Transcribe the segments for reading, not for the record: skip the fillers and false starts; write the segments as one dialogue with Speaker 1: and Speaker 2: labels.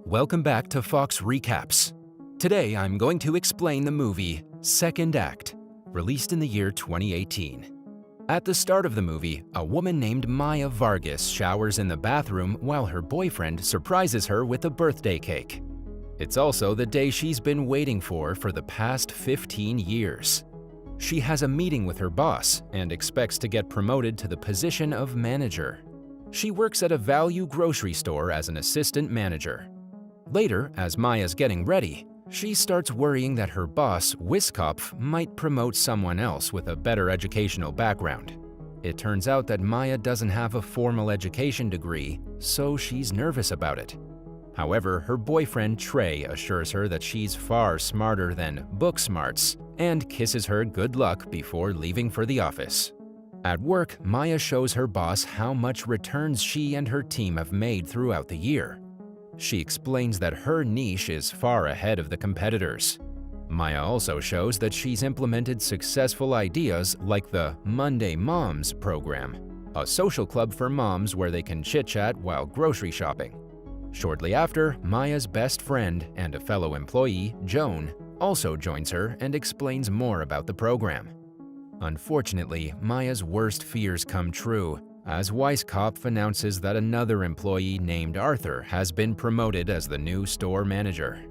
Speaker 1: Welcome back to Fox Recaps. Today I'm going to explain the movie Second Act, released in the year 2018. At the start of the movie, a woman named Maya Vargas showers in the bathroom while her boyfriend surprises her with a birthday cake. It's also the day she's been waiting for the past 15 years. She has a meeting with her boss and expects to get promoted to the position of manager. She works at a value grocery store as an assistant manager. Later, as Maya's getting ready, she starts worrying that her boss, Wiskopf, might promote someone else with a better educational background. It turns out that Maya doesn't have a formal education degree, so she's nervous about it. However, her boyfriend Trey assures her that she's far smarter than book smarts and kisses her good luck before leaving for the office. At work, Maya shows her boss how much returns she and her team have made throughout the year. She explains that her niche is far ahead of the competitors. Maya also shows that she's implemented successful ideas like the Monday Moms program, a social club for moms where they can chit-chat while grocery shopping. Shortly after, Maya's best friend and a fellow employee, Joan, also joins her and explains more about the program. Unfortunately, Maya's worst fears come true, as Weisskopf announces that another employee named Arthur has been promoted as the new store manager.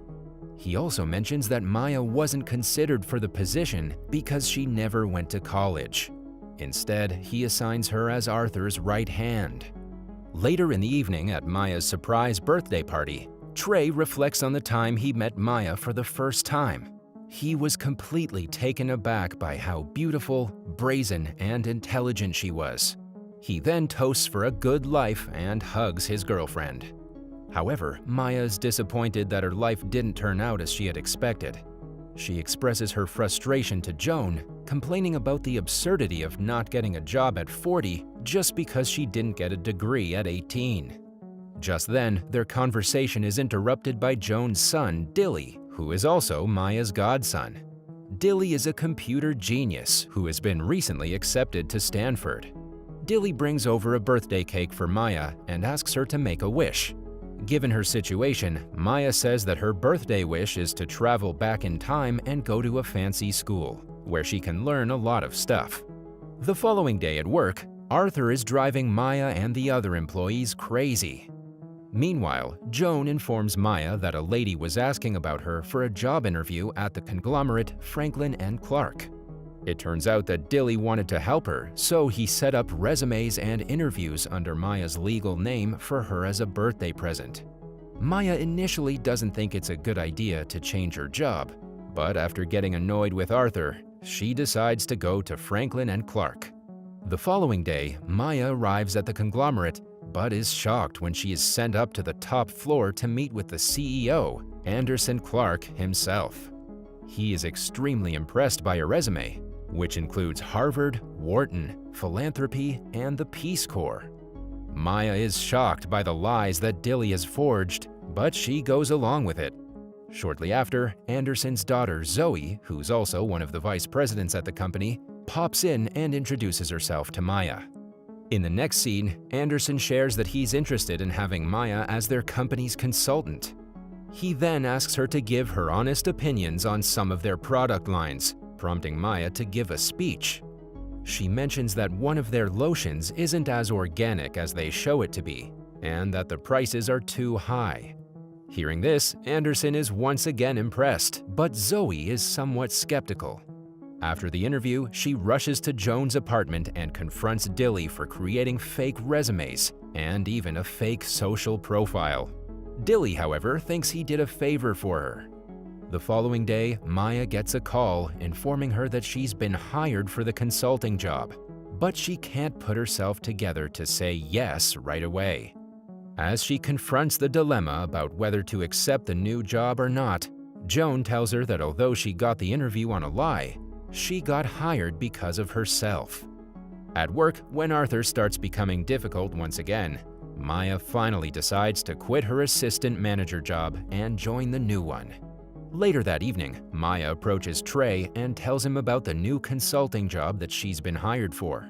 Speaker 1: He also mentions that Maya wasn't considered for the position because she never went to college. Instead, he assigns her as Arthur's right hand. Later in the evening at Maya's surprise birthday party, Trey reflects on the time he met Maya for the first time. He was completely taken aback by how beautiful, brazen, and intelligent she was. He then toasts for a good life and hugs his girlfriend. However, Maya's disappointed that her life didn't turn out as she had expected. She expresses her frustration to Joan, complaining about the absurdity of not getting a job at 40 just because she didn't get a degree at 18. Just then, their conversation is interrupted by Joan's son, Dilly, who is also Maya's godson. Dilly is a computer genius who has been recently accepted to Stanford. Dilly brings over a birthday cake for Maya and asks her to make a wish. Given her situation, Maya says that her birthday wish is to travel back in time and go to a fancy school, where she can learn a lot of stuff. The following day at work, Arthur is driving Maya and the other employees crazy. Meanwhile, Joan informs Maya that a lady was asking about her for a job interview at the conglomerate Franklin and Clark. It turns out that Dilly wanted to help her, so he set up resumes and interviews under Maya's legal name for her as a birthday present. Maya initially doesn't think it's a good idea to change her job, but after getting annoyed with Arthur, she decides to go to Franklin and Clark. The following day, Maya arrives at the conglomerate, but is shocked when she is sent up to the top floor to meet with the CEO, Anderson Clark himself. He is extremely impressed by her resume, which includes Harvard, Wharton, philanthropy, and the Peace Corps. Maya is shocked by the lies that Dilly has forged, but she goes along with it. Shortly after, Anderson's daughter Zoe, who's also one of the vice presidents at the company, pops in and introduces herself to Maya. In the next scene, Anderson shares that he's interested in having Maya as their company's consultant. He then asks her to give her honest opinions on some of their product lines, prompting Maya to give a speech. She mentions that one of their lotions isn't as organic as they show it to be, and that the prices are too high. Hearing this, Anderson is once again impressed, but Zoe is somewhat skeptical. After the interview, she rushes to Joan's apartment and confronts Dilly for creating fake resumes and even a fake social profile. Dilly, however, thinks he did a favor for her. The following day, Maya gets a call informing her that she's been hired for the consulting job, but she can't put herself together to say yes right away. As she confronts the dilemma about whether to accept the new job or not, Joan tells her that although she got the interview on a lie, she got hired because of herself. At work, when Arthur starts becoming difficult once again, Maya finally decides to quit her assistant manager job and join the new one. Later that evening, Maya approaches Trey and tells him about the new consulting job that she's been hired for.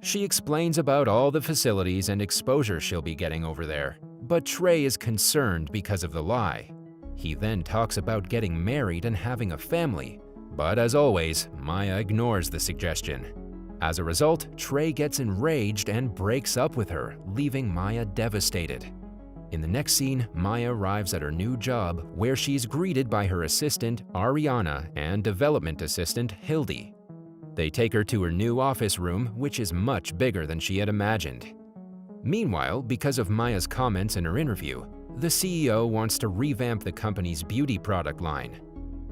Speaker 1: She explains about all the facilities and exposure she'll be getting over there, but Trey is concerned because of the lie. He then talks about getting married and having a family, but as always, Maya ignores the suggestion. As a result, Trey gets enraged and breaks up with her, leaving Maya devastated. In the next scene, Maya arrives at her new job, where she's greeted by her assistant, Ariana, and development assistant, Hildy. They take her to her new office room, which is much bigger than she had imagined. Meanwhile, because of Maya's comments in her interview, the CEO wants to revamp the company's beauty product line.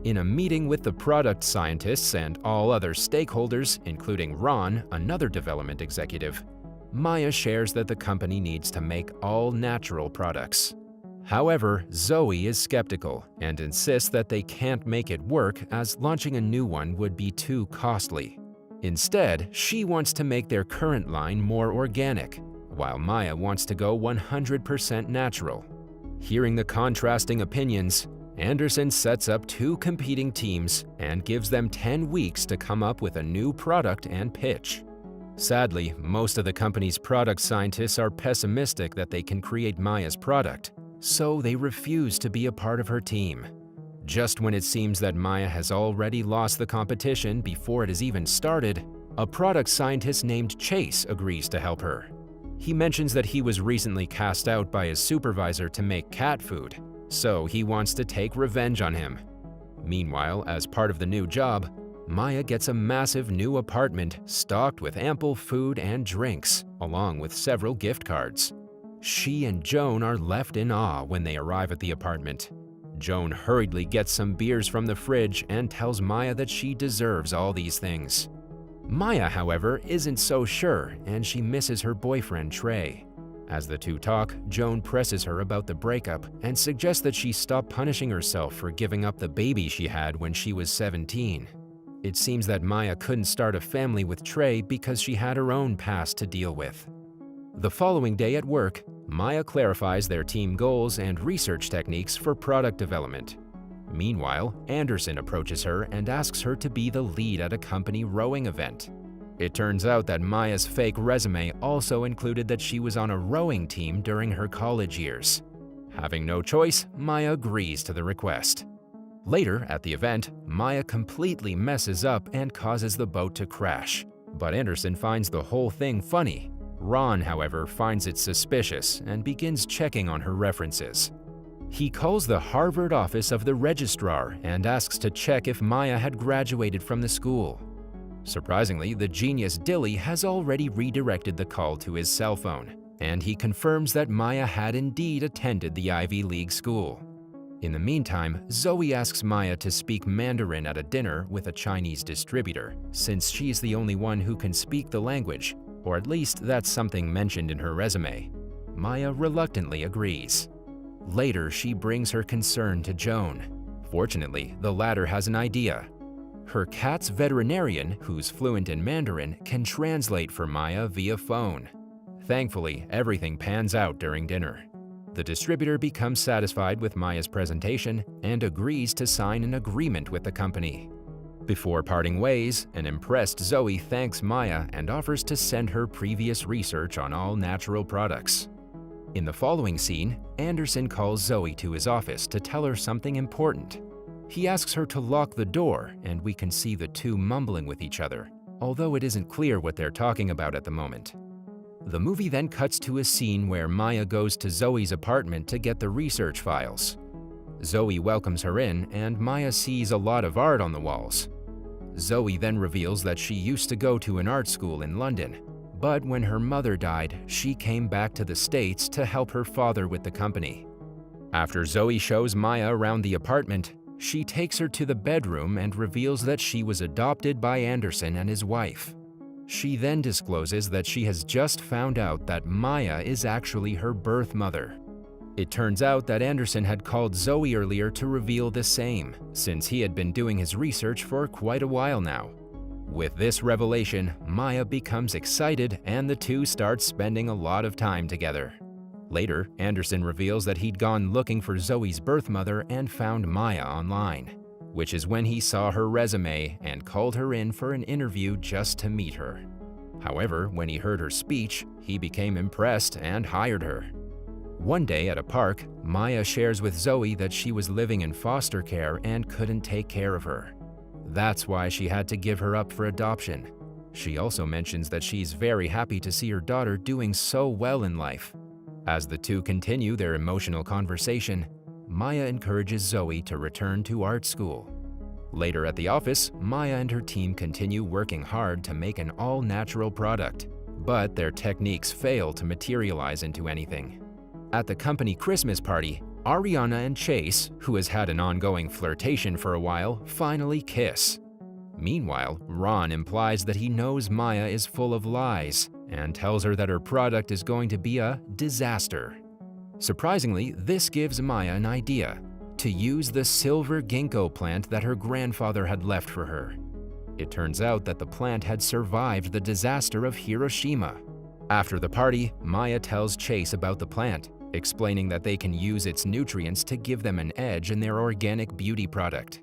Speaker 1: In a meeting with the product scientists and all other stakeholders, including Ron, another development executive, Maya shares that the company needs to make all-natural products. However, Zoe is skeptical and insists that they can't make it work as launching a new one would be too costly. Instead, she wants to make their current line more organic, while Maya wants to go 100% natural. Hearing the contrasting opinions, Anderson sets up two competing teams and gives them 10 weeks to come up with a new product and pitch. Sadly, most of the company's product scientists are pessimistic that they can create Maya's product, so they refuse to be a part of her team. Just when it seems that Maya has already lost the competition before it has even started, a product scientist named Chase agrees to help her. He mentions that he was recently cast out by his supervisor to make cat food, so he wants to take revenge on him. Meanwhile, as part of the new job, Maya gets a massive new apartment stocked with ample food and drinks, along with several gift cards. She and Joan are left in awe when they arrive at the apartment. Joan hurriedly gets some beers from the fridge and tells Maya that she deserves all these things. Maya, however, isn't so sure, and she misses her boyfriend, Trey. As the two talk, Joan presses her about the breakup and suggests that she stop punishing herself for giving up the baby she had when she was 17. It seems that Maya couldn't start a family with Trey because she had her own past to deal with. The following day at work, Maya clarifies their team goals and research techniques for product development. Meanwhile, Anderson approaches her and asks her to be the lead at a company rowing event. It turns out that Maya's fake resume also included that she was on a rowing team during her college years. Having no choice, Maya agrees to the request. Later, at the event, Maya completely messes up and causes the boat to crash, but Anderson finds the whole thing funny. Ron, however, finds it suspicious and begins checking on her references. He calls the Harvard office of the registrar and asks to check if Maya had graduated from the school. Surprisingly, the genius Dilly has already redirected the call to his cell phone, and he confirms that Maya had indeed attended the Ivy League school. In the meantime, Zoe asks Maya to speak Mandarin at a dinner with a Chinese distributor, since she's the only one who can speak the language, or at least that's something mentioned in her resume. Maya reluctantly agrees. Later, she brings her concern to Joan. Fortunately, the latter has an idea. Her cat's veterinarian, who's fluent in Mandarin, can translate for Maya via phone. Thankfully, everything pans out during dinner. The distributor becomes satisfied with Maya's presentation and agrees to sign an agreement with the company. Before parting ways, an impressed Zoe thanks Maya and offers to send her previous research on all natural products. In the following scene, Anderson calls Zoe to his office to tell her something important. He asks her to lock the door, and we can see the two mumbling with each other, although it isn't clear what they're talking about at the moment. The movie then cuts to a scene where Maya goes to Zoe's apartment to get the research files. Zoe welcomes her in, and Maya sees a lot of art on the walls. Zoe then reveals that she used to go to an art school in London, but when her mother died, she came back to the States to help her father with the company. After Zoe shows Maya around the apartment, she takes her to the bedroom and reveals that she was adopted by Anderson and his wife. She then discloses that she has just found out that Maya is actually her birth mother. It turns out that Anderson had called Zoe earlier to reveal the same, since he had been doing his research for quite a while now. With this revelation, Maya becomes excited and the two start spending a lot of time together. Later, Anderson reveals that he'd gone looking for Zoe's birth mother and found Maya online, which is when he saw her resume and called her in for an interview just to meet her. However, when he heard her speech, he became impressed and hired her. One day at a park, Maya shares with Zoe that she was living in foster care and couldn't take care of her. That's why she had to give her up for adoption. She also mentions that she's very happy to see her daughter doing so well in life. As the two continue their emotional conversation, Maya encourages Zoe to return to art school. Later at the office, Maya and her team continue working hard to make an all-natural product, but their techniques fail to materialize into anything. At the company Christmas party, Ariana and Chase, who has had an ongoing flirtation for a while, finally kiss. Meanwhile, Ron implies that he knows Maya is full of lies and tells her that her product is going to be a disaster. Surprisingly, this gives Maya an idea: to use the silver ginkgo plant that her grandfather had left for her. It turns out that the plant had survived the disaster of Hiroshima. After the party, Maya tells Chase about the plant, explaining that they can use its nutrients to give them an edge in their organic beauty product.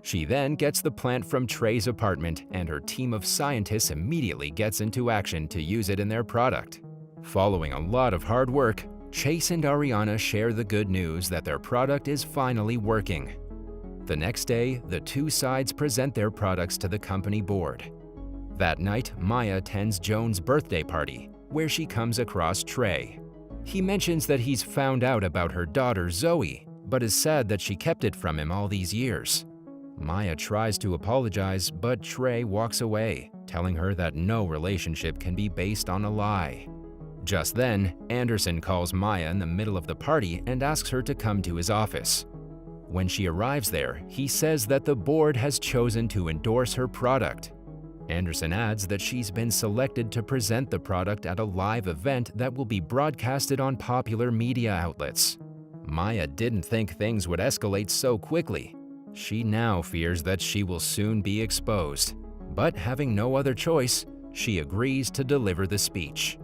Speaker 1: She then gets the plant from Trey's apartment, and her team of scientists immediately gets into action to use it in their product. Following a lot of hard work, Chase and Ariana share the good news that their product is finally working. The next day, the two sides present their products to the company board. That night, Maya attends Joan's birthday party, where she comes across Trey. He mentions that he's found out about her daughter Zoe, but is sad that she kept it from him all these years. Maya tries to apologize, but Trey walks away, telling her that no relationship can be based on a lie. Just then, Anderson calls Maya in the middle of the party and asks her to come to his office. When she arrives there, he says that the board has chosen to endorse her product. Anderson adds that she's been selected to present the product at a live event that will be broadcasted on popular media outlets. Maya didn't think things would escalate so quickly. She now fears that she will soon be exposed. But having no other choice, she agrees to deliver the speech.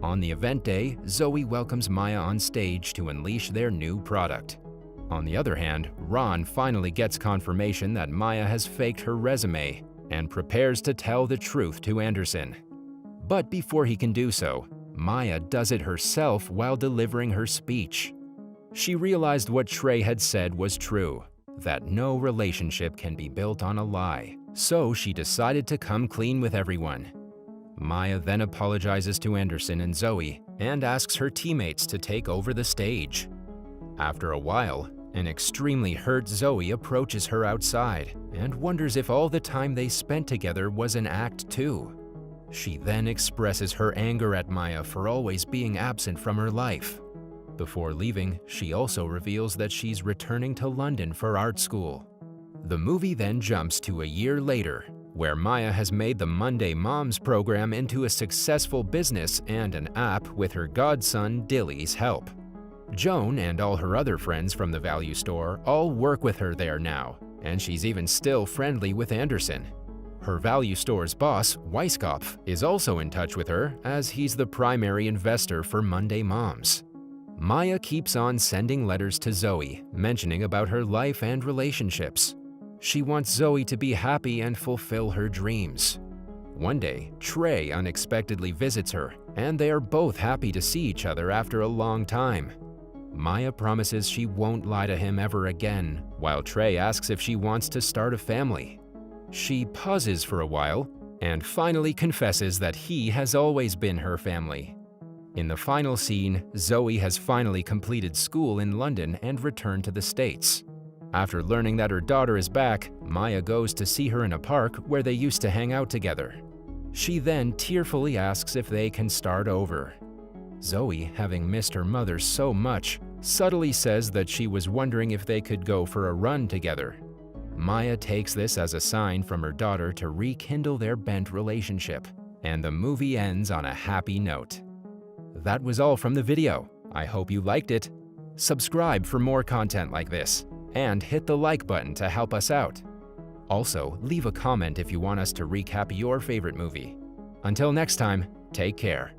Speaker 1: On the event day, Zoe welcomes Maya on stage to unleash their new product. On the other hand, Ron finally gets confirmation that Maya has faked her resume and prepares to tell the truth to Anderson. But before he can do so, Maya does it herself while delivering her speech. She realized what Trey had said was true, that no relationship can be built on a lie, so she decided to come clean with everyone. Maya then apologizes to Anderson and Zoe and asks her teammates to take over the stage. After a while, an extremely hurt Zoe approaches her outside and wonders if all the time they spent together was an act too. She then expresses her anger at Maya for always being absent from her life. Before leaving, she also reveals that she's returning to London for art school. The movie then jumps to a year later, where Maya has made the Monday Moms program into a successful business and an app with her godson Dilly's help. Joan and all her other friends from the value store all work with her there now, and she's even still friendly with Anderson. Her value store's boss, Weisskopf, is also in touch with her as he's the primary investor for Monday Moms. Maya keeps on sending letters to Zoe, mentioning about her life and relationships. She wants Zoe to be happy and fulfill her dreams. One day, Trey unexpectedly visits her, and they are both happy to see each other after a long time. Maya promises she won't lie to him ever again, while Trey asks if she wants to start a family. She pauses for a while, and finally confesses that he has always been her family. In the final scene, Zoe has finally completed school in London and returned to the States. After learning that her daughter is back, Maya goes to see her in a park where they used to hang out together. She then tearfully asks if they can start over. Zoe, having missed her mother so much, subtly says that she was wondering if they could go for a run together. Maya takes this as a sign from her daughter to rekindle their bent relationship, and the movie ends on a happy note. That was all from the video. I hope you liked it. Subscribe for more content like this, and hit the like button to help us out. Also, leave a comment if you want us to recap your favorite movie. Until next time, take care.